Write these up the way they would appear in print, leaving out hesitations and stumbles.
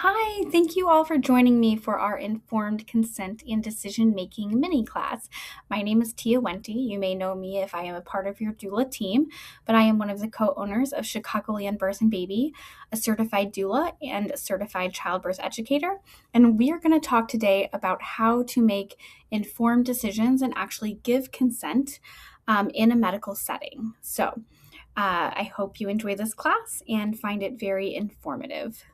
Hi, thank you all for joining me for our informed consent and decision making mini class. My name is Tia Wente. You may know me if I am a part of your doula team, but I am one of the co owners of Chicagoland Birth and Baby, a certified doula and a certified childbirth educator. And we are going to talk today about how to make informed decisions and actually give consent in a medical setting. I hope you enjoy this class and find it very informative.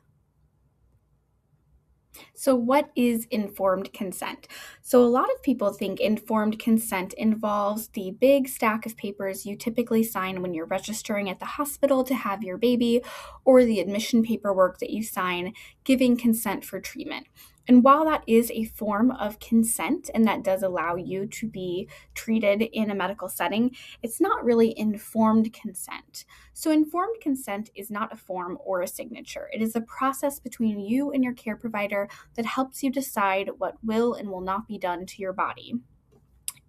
So, what is informed consent? So, a lot of people think informed consent involves the big stack of papers you typically sign when you're registering at the hospital to have your baby, or the admission paperwork that you sign giving consent for treatment. And while that is a form of consent and that does allow you to be treated in a medical setting, it's not really informed consent. So, informed consent is not a form or a signature. It is a process between you and your care provider that helps you decide what will and will not be done to your body.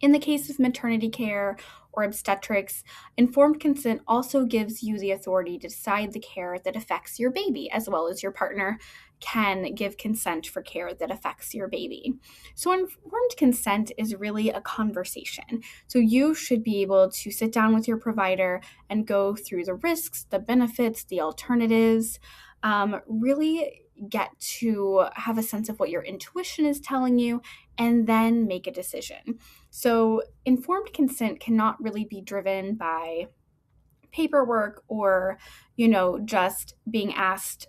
In the case of maternity care or obstetrics, informed consent also gives you the authority to decide the care that affects your baby, as well as your partner can give consent for care that affects your baby. So, informed consent is really a conversation. So, you should be able to sit down with your provider and go through the risks, the benefits, the alternatives, really get to have a sense of what your intuition is telling you and then make a decision. So, informed consent cannot really be driven by paperwork or, just being asked,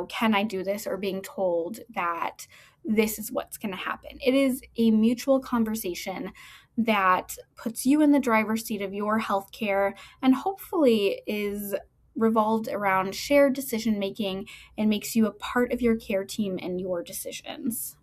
can I do this, or being told that this is what's going to happen. It is a mutual conversation that puts you in the driver's seat of your healthcare and hopefully is revolved around shared decision making and makes you a part of your care team and your decisions.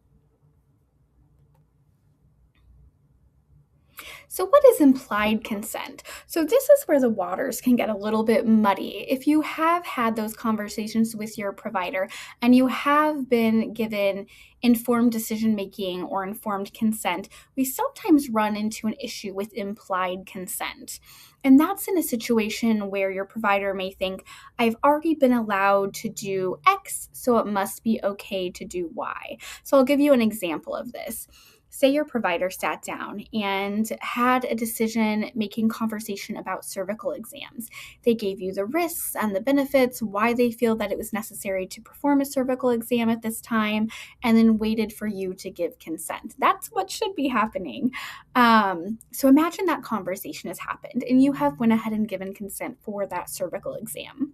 So, what is implied consent? So, this is where the waters can get a little bit muddy. If you have had those conversations with your provider and you have been given informed decision making or informed consent, we sometimes run into an issue with implied consent. And that's in a situation where your provider may think, I've already been allowed to do X, so it must be okay to do Y. So, I'll give you an example of this. Say your provider sat down and had a decision making conversation about cervical exams. They gave you the risks and the benefits, why they feel that it was necessary to perform a cervical exam at this time, and then waited for you to give consent. That's what should be happening. So imagine that conversation has happened and you have went ahead and given consent for that cervical exam.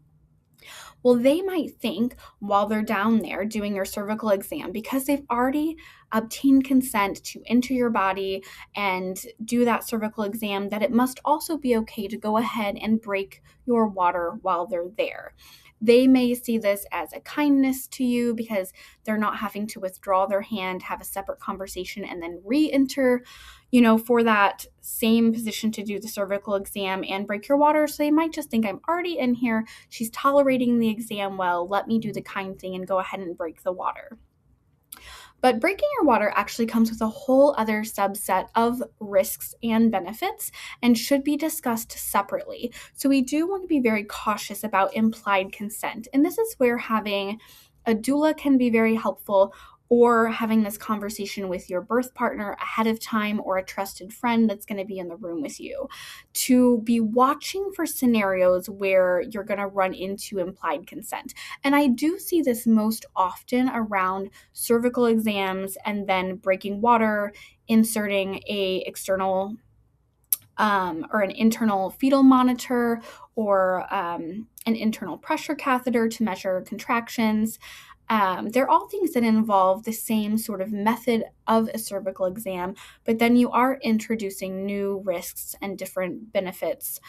Well, they might think while they're down there doing your cervical exam, because they've already obtained consent to enter your body and do that cervical exam, that it must also be okay to go ahead and break your water while they're there. They may see this as a kindness to you because they're not having to withdraw their hand, have a separate conversation, and then re-enter, for that same position to do the cervical exam and break your water. So they might just think, I'm already in here. She's tolerating the exam well. Let me do the kind thing and go ahead and break the water. But breaking your water actually comes with a whole other subset of risks and benefits and should be discussed separately. So we do want to be very cautious about implied consent. And this is where having a doula can be very helpful, or having this conversation with your birth partner ahead of time or a trusted friend that's going to be in the room with you, to be watching for scenarios where you're going to run into implied consent. And I do see this most often around cervical exams and then breaking water, inserting a external or an internal fetal monitor, or an internal pressure catheter to measure contractions. They're all things that involve the same sort of method of a cervical exam, but then you are introducing new risks and different benefits.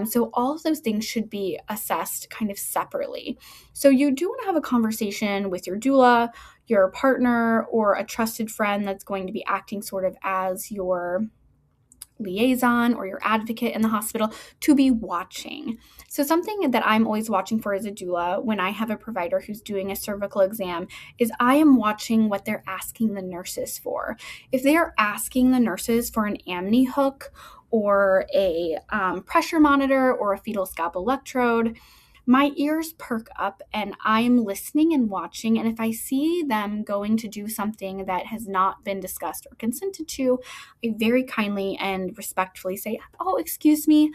So all of those things should be assessed kind of separately. So you do want to have a conversation with your doula, your partner, or a trusted friend that's going to be acting sort of as your liaison or your advocate in the hospital, to be watching. So something that I'm always watching for as a doula when I have a provider who's doing a cervical exam is I am watching what they're asking the nurses for. If they are asking the nurses for an amni hook or a pressure monitor or a fetal scalp electrode, my ears perk up and I'm listening and watching. And if I see them going to do something that has not been discussed or consented to, I very kindly and respectfully say, "Oh, excuse me.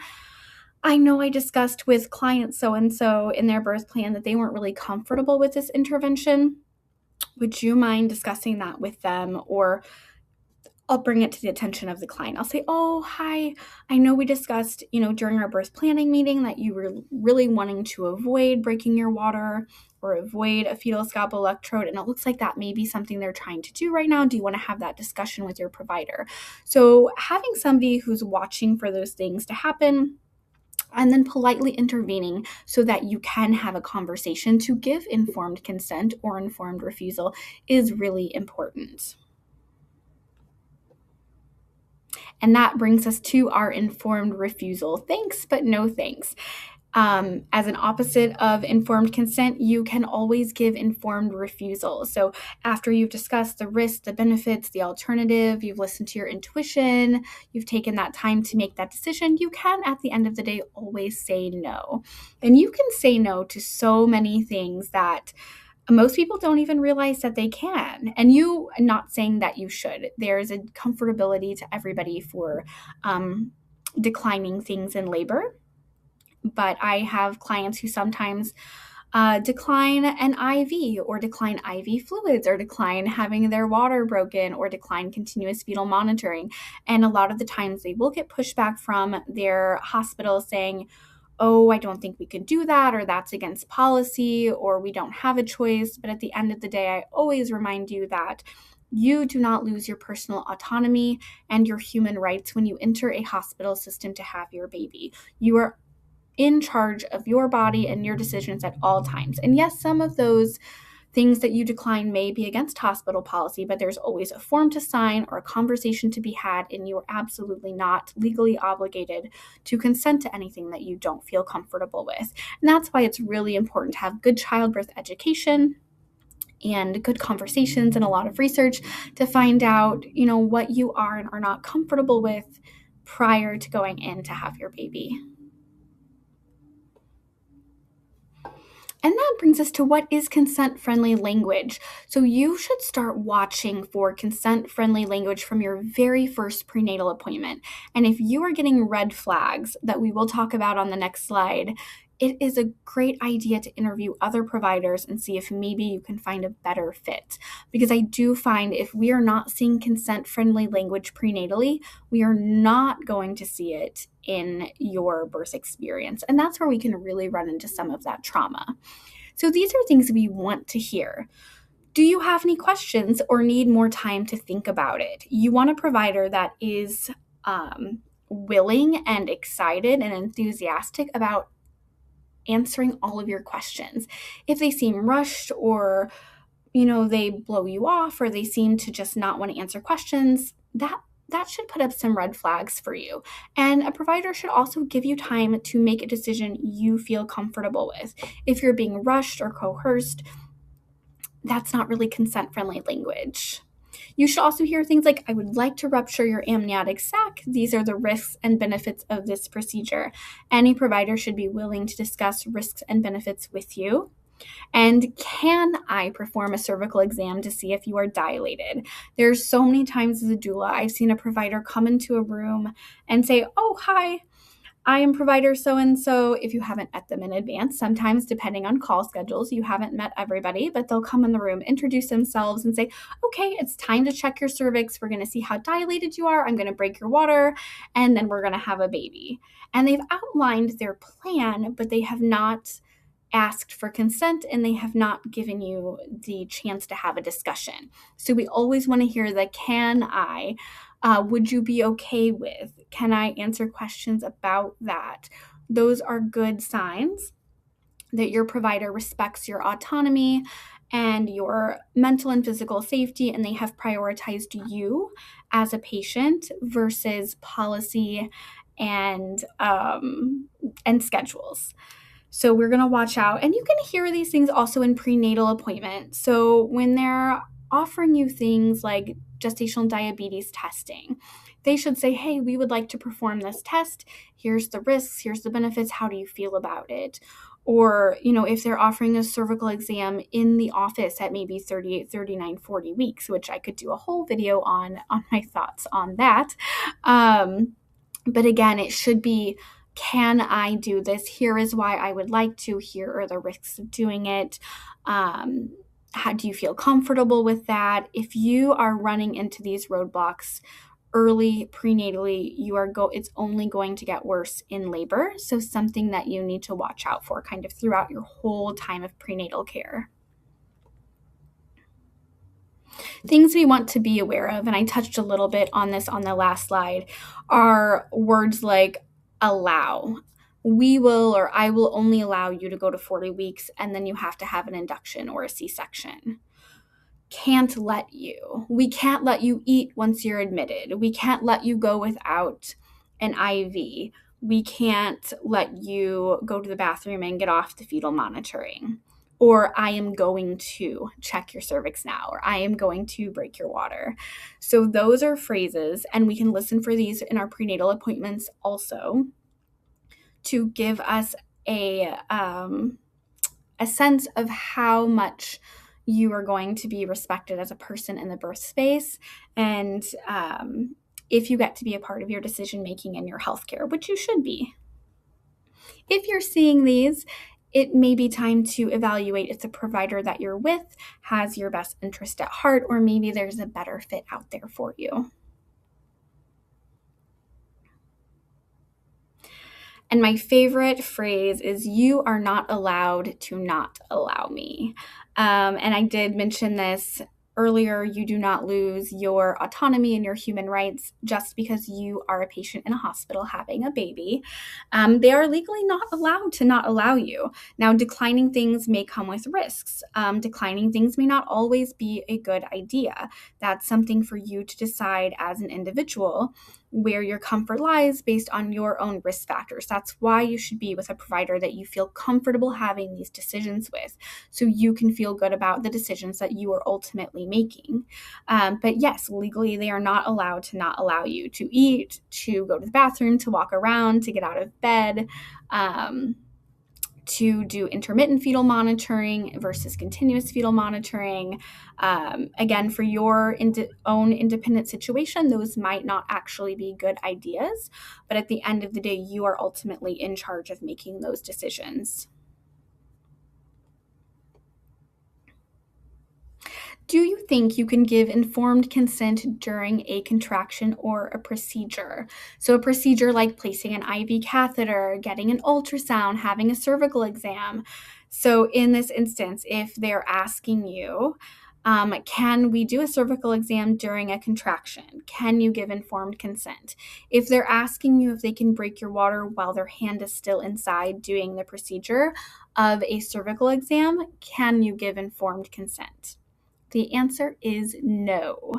I know I discussed with client so and so in their birth plan that they weren't really comfortable with this intervention. Would you mind discussing that with them?" Or I'll bring it to the attention of the client. I'll say, "Oh, hi. I know we discussed, during our birth planning meeting that you were really wanting to avoid breaking your water or avoid a fetal scalpel electrode. And it looks like that may be something they're trying to do right now. Do you want to have that discussion with your provider?" So having somebody who's watching for those things to happen and then politely intervening so that you can have a conversation to give informed consent or informed refusal is really important. And that brings us to our informed refusal. Thanks, but no thanks. As an opposite of informed consent, you can always give informed refusal. So after you've discussed the risks, the benefits, the alternative, you've listened to your intuition, you've taken that time to make that decision, you can, at the end of the day, always say no. And you can say no to so many things that most people don't even realize that they can. And you, not saying that you should. There's a comfortability to everybody for declining things in labor. But I have clients who sometimes decline an IV or decline IV fluids or decline having their water broken or decline continuous fetal monitoring. And a lot of the times they will get pushback from their hospital saying, "Oh, I don't think we could do that," or "That's against policy," or "We don't have a choice." But at the end of the day, I always remind you that you do not lose your personal autonomy and your human rights when you enter a hospital system to have your baby. You are in charge of your body and your decisions at all times. And yes, some of those things that you decline may be against hospital policy, but there's always a form to sign or a conversation to be had, and you are absolutely not legally obligated to consent to anything that you don't feel comfortable with. And that's why it's really important to have good childbirth education and good conversations and a lot of research to find out, what you are and are not comfortable with prior to going in to have your baby. And that brings us to what is consent-friendly language. So you should start watching for consent-friendly language from your very first prenatal appointment. And if you are getting red flags that we will talk about on the next slide, it is a great idea to interview other providers and see if maybe you can find a better fit. Because I do find if we are not seeing consent-friendly language prenatally, we are not going to see it in your birth experience. And that's where we can really run into some of that trauma. So these are things we want to hear. Do you have any questions or need more time to think about it? You want a provider that is willing and excited and enthusiastic about answering all of your questions. If they seem rushed or they blow you off or they seem to just not want to answer questions, that should put up some red flags for you. And a provider should also give you time to make a decision you feel comfortable with. If you're being rushed or coerced, that's not really consent-friendly language. You should also hear things like, "I would like to rupture your amniotic sac. These are the risks and benefits of this procedure." Any provider should be willing to discuss risks and benefits with you. And can I perform a cervical exam to see if you are dilated? There's so many times as a doula, I've seen a provider come into a room and say, "Oh, hi, I am provider so-and-so." If you haven't met them in advance, sometimes depending on call schedules, you haven't met everybody, but they'll come in the room, introduce themselves and say, "Okay, it's time to check your cervix. We're going to see how dilated you are. I'm going to break your water, and then we're going to have a baby." And they've outlined their plan, but they have not asked for consent and they have not given you the chance to have a discussion. So we always want to hear the "can I?" Would you be okay with? Can I answer questions about that? Those are good signs that your provider respects your autonomy and your mental and physical safety, and they have prioritized you as a patient versus policy and schedules. So we're going to watch out. And you can hear these things also in prenatal appointment. So when they're offering you things like gestational diabetes testing, they should say, "Hey, we would like to perform this test. Here's the risks. Here's the benefits. How do you feel about it?" Or, if they're offering a cervical exam in the office at maybe 38, 39, 40 weeks, which I could do a whole video on my thoughts on that. But again, it should be, can I do this? Here is why I would like to. Here are the risks of doing it. How do you feel comfortable with that? If you are running into these roadblocks early prenatally, it's only going to get worse in labor. So something that you need to watch out for kind of throughout your whole time of prenatal care. Things we want to be aware of, and I touched a little bit on this on the last slide, are words like allow. We will, or I will only allow you to go to 40 weeks, and then you have to have an induction or a C-section. Can't let you. We can't let you eat once you're admitted. We can't let you go without an IV. We can't let you go to the bathroom and get off the fetal monitoring. Or I am going to check your cervix now, or I am going to break your water. So those are phrases, and we can listen for these in our prenatal appointments also to give us a sense of how much you are going to be respected as a person in the birth space, and if you get to be a part of your decision making in your healthcare, which you should be. If you're seeing these, it may be time to evaluate if the provider that you're with has your best interest at heart, or maybe there's a better fit out there for you. And my favorite phrase is, you are not allowed to not allow me. And I did mention this earlier. You do not lose your autonomy and your human rights just because you are a patient in a hospital having a baby. They are legally not allowed to not allow you. Now, declining things may come with risks. Declining things may not always be a good idea. That's something for you to decide as an individual, where your comfort lies based on your own risk factors. That's why you should be with a provider that you feel comfortable having these decisions with, so you can feel good about the decisions that you are ultimately making. But yes, legally, they are not allowed to not allow you to eat, to go to the bathroom, to walk around, to get out of bed, to do intermittent fetal monitoring versus continuous fetal monitoring. Again, for your own independent situation, those might not actually be good ideas, but at the end of the day, you are ultimately in charge of making those decisions. Do you think you can give informed consent during a contraction or a procedure? So a procedure like placing an IV catheter, getting an ultrasound, having a cervical exam. So in this instance, if they're asking you, can we do a cervical exam during a contraction? Can you give informed consent? If they're asking you if they can break your water while their hand is still inside doing the procedure of a cervical exam, can you give informed consent? The answer is no.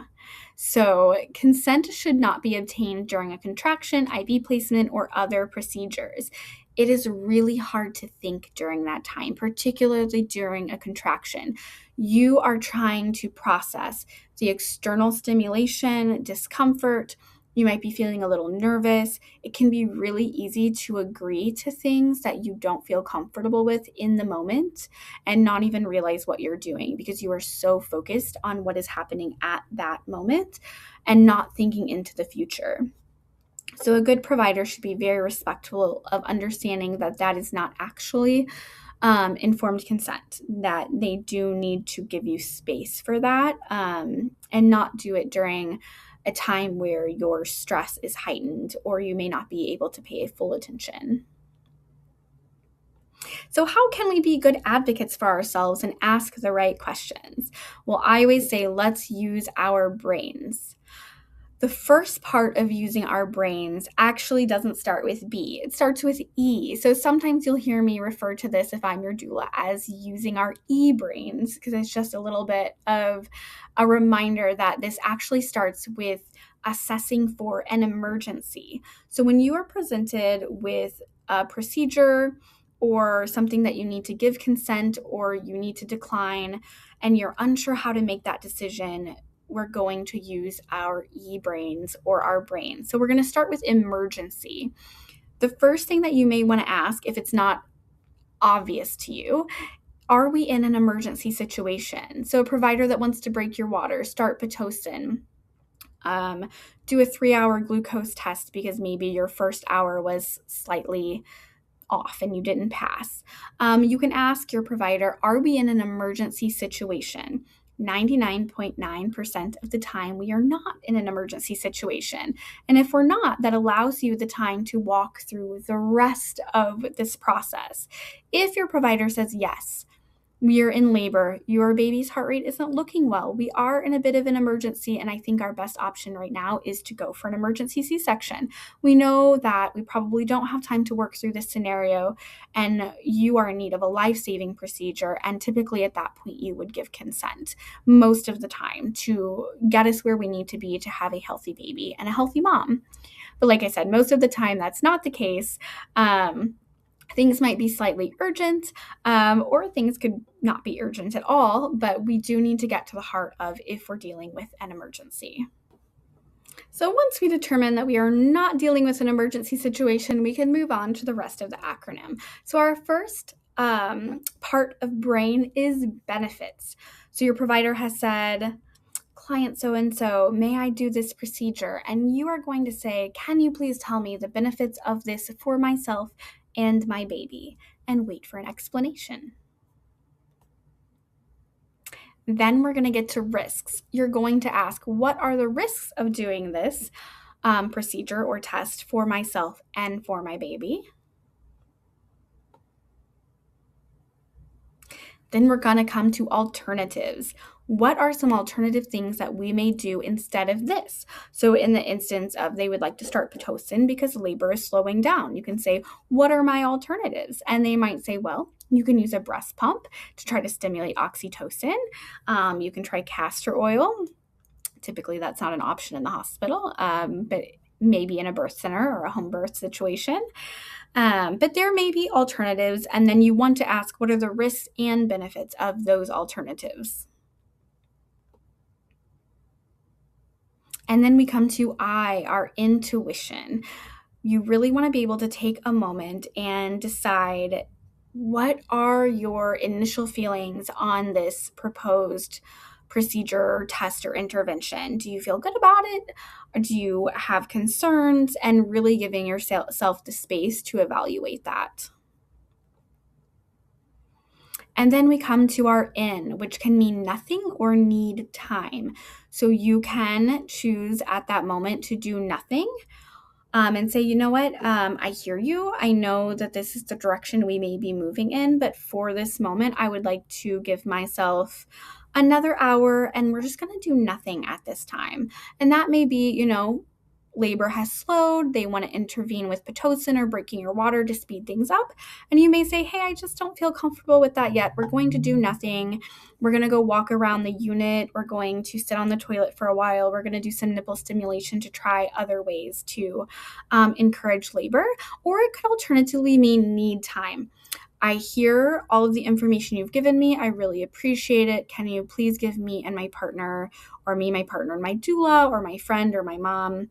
So consent should not be obtained during a contraction, IV placement, or other procedures. It is really hard to think during that time, particularly during a contraction. You are trying to process the external stimulation, discomfort. You might be feeling a little nervous. It can be really easy to agree to things that you don't feel comfortable with in the moment and not even realize what you're doing because you are so focused on what is happening at that moment and not thinking into the future. So a good provider should be very respectful of understanding that that is not actually informed consent, that they do need to give you space for that, and not do it during a time where your stress is heightened or you may not be able to pay full attention. So how can we be good advocates for ourselves and ask the right questions? Well, I always say, let's use our brains. The first part of using our brains actually doesn't start with B. It starts with E. So sometimes you'll hear me refer to this, if I'm your doula, as using our E-brains, because it's just a little bit of a reminder that this actually starts with assessing for an emergency. So when you are presented with a procedure or something that you need to give consent or you need to decline and you're unsure how to make that decision, we're going to use our E-brains or our brains. So we're going to start with emergency. The first thing that you may want to ask, if it's not obvious to you. Are we in an emergency situation? So a provider that wants to break your water, start Pitocin, do a 3-hour glucose test because maybe your first hour was slightly off and you didn't pass. You can ask your provider, are we in an emergency situation? 99.9% of the time, we are not in an emergency situation. And if we're not, that allows you the time to walk through the rest of this process. If your provider says yes, we are in labor, your baby's heart rate isn't looking well, we are in a bit of an emergency, and I think our best option right now is to go for an emergency C-section. We know that we probably don't have time to work through this scenario, and you are in need of a life-saving procedure, and typically at that point you would give consent most of the time to get us where we need to be to have a healthy baby and a healthy mom. But like I said, most of the time that's not the case. Things might be slightly urgent, or things could not be urgent at all, but we do need to get to the heart of if we're dealing with an emergency. So once we determine that we are not dealing with an emergency situation, we can move on to the rest of the acronym. So our first part of BRAIN is benefits. So your provider has said, client so-and-so, may I do this procedure? And you are going to say, can you please tell me the benefits of this for myself and my baby? And wait for an explanation. Then we're going to get to risks. You're going to ask, what are the risks of doing this procedure or test for myself and for my baby? Then we're going to come to alternatives. What are some alternative things that we may do instead of this? So in the instance of they would like to start Pitocin because labor is slowing down, you can say, what are my alternatives? And they might say, well, you can use a breast pump to try to stimulate oxytocin. You can try castor oil. Typically, that's not an option in the hospital, but maybe in a birth center or a home birth situation. But there may be alternatives, and then you want to ask, what are the risks and benefits of those alternatives? And then we come to I, our intuition. You really want to be able to take a moment and decide, what are your initial feelings on this proposed procedure, test, or intervention? Do you feel good about it? Or do you have concerns? And really giving yourself the space to evaluate that. And then we come to our in, which can mean nothing or need time. So you can choose at that moment to do nothing. And say, you know what, I hear you. I know that this is the direction we may be moving in, but for this moment, I would like to give myself another hour, and we're just going to do nothing at this time. And that may be, labor has slowed. They want to intervene with Pitocin or breaking your water to speed things up. And you may say, hey, I just don't feel comfortable with that yet. We're going to do nothing. We're going to go walk around the unit. We're going to sit on the toilet for a while. We're going to do some nipple stimulation to try other ways to encourage labor. Or it could alternatively mean need time. I hear all of the information you've given me. I really appreciate it. Can you please give me and my partner, or me, my partner, and my doula, or my friend, or my mom,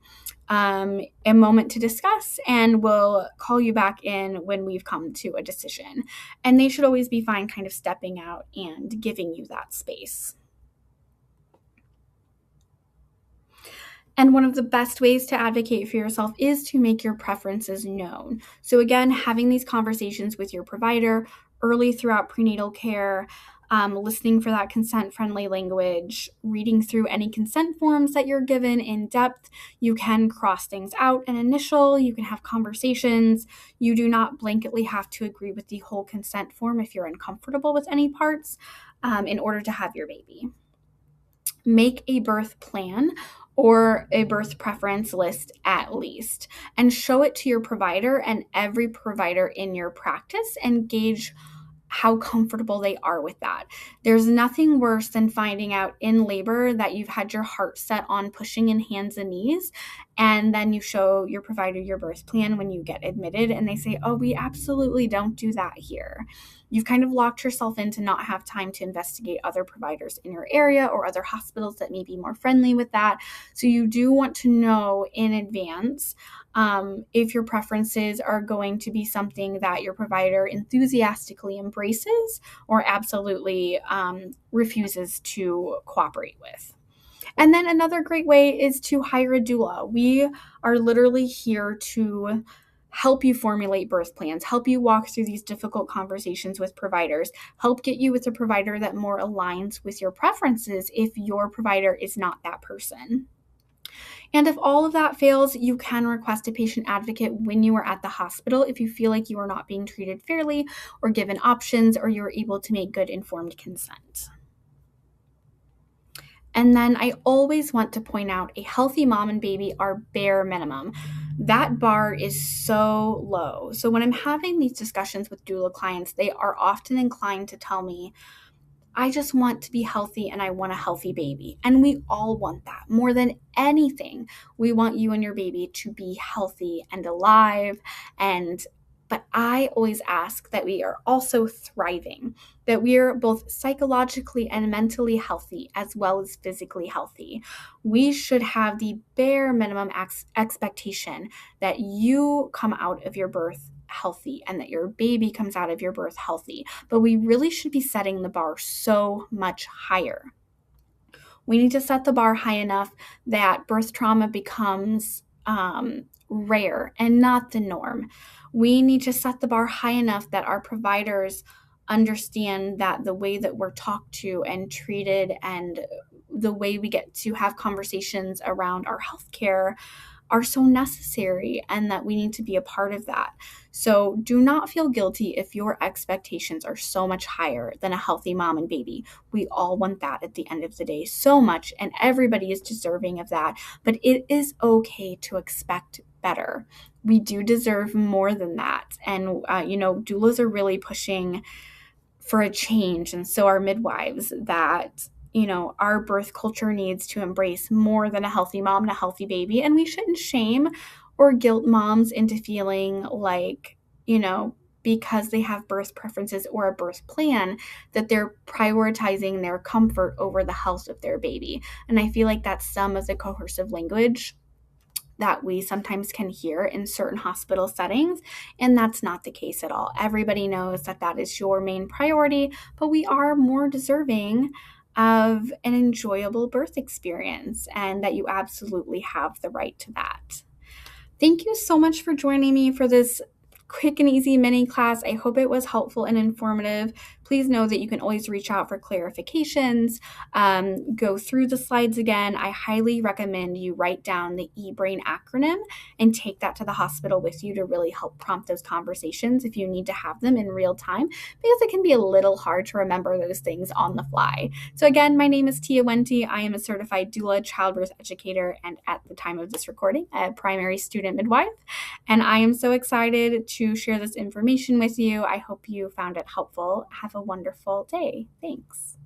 a moment to discuss, and we'll call you back in when we've come to a decision. And they should always be fine kind of stepping out and giving you that space. And one of the best ways to advocate for yourself is to make your preferences known. So again, having these conversations with your provider early throughout prenatal care, listening for that consent-friendly language, reading through any consent forms that you're given in depth. You can cross things out and initial. You can have conversations. You do not blanketly have to agree with the whole consent form if you're uncomfortable with any parts in order to have your baby. Make a birth plan or a birth preference list at least, and show it to your provider and every provider in your practice, and gauge how comfortable they are with that. There's nothing worse than finding out in labor that you've had your heart set on pushing in hands and knees, And then you show your provider your birth plan when you get admitted, and they say, oh, we absolutely don't do that here. You've kind of locked yourself in to not have time to investigate other providers in your area or other hospitals that may be more friendly with that. So you do want to know in advance if your preferences are going to be something that your provider enthusiastically embraces or absolutely refuses to cooperate with. And then another great way is to hire a doula. We are literally here to help you formulate birth plans, help you walk through these difficult conversations with providers, help get you with a provider that more aligns with your preferences if your provider is not that person. And if all of that fails, you can request a patient advocate when you are at the hospital if you feel like you are not being treated fairly or given options or you're able to make good informed consent. And then I always want to point out a healthy mom and baby are bare minimum. That bar is so low. So when I'm having these discussions with doula clients, they are often inclined to tell me, I just want to be healthy and I want a healthy baby. And we all want that more than anything. We want you and your baby to be healthy and alive. But I always ask that we are also thriving, that we are both psychologically and mentally healthy as well as physically healthy. We should have the bare minimum expectation that you come out of your birth healthy and that your baby comes out of your birth healthy. But we really should be setting the bar so much higher. We need to set the bar high enough that birth trauma becomes rare and not the norm. We need to set the bar high enough that our providers understand that the way that we're talked to and treated and the way we get to have conversations around our healthcare are so necessary and that we need to be a part of that. So do not feel guilty if your expectations are so much higher than a healthy mom and baby. We all want that at the end of the day so much, and everybody is deserving of that. But it is okay to expect better. We do deserve more than that. And, doulas are really pushing for a change, and so are midwives, that our birth culture needs to embrace more than a healthy mom and a healthy baby. And we shouldn't shame or guilt moms into feeling like, because they have birth preferences or a birth plan, that they're prioritizing their comfort over the health of their baby. And I feel like that's some of the coercive language that we sometimes can hear in certain hospital settings, and that's not the case at all. Everybody knows that that is your main priority, but we are more deserving of an enjoyable birth experience, and that you absolutely have the right to that. Thank you so much for joining me for this quick and easy mini class. I hope it was helpful and informative. Please know that you can always reach out for clarifications, go through the slides again. I highly recommend you write down the eBrain acronym and take that to the hospital with you to really help prompt those conversations if you need to have them in real time, because it can be a little hard to remember those things on the fly. So again, my name is Tia Wente. I am a certified doula, childbirth educator, and at the time of this recording, a primary student midwife. And I am so excited to share this information with you. I hope you found it helpful. Have a wonderful day. Thanks.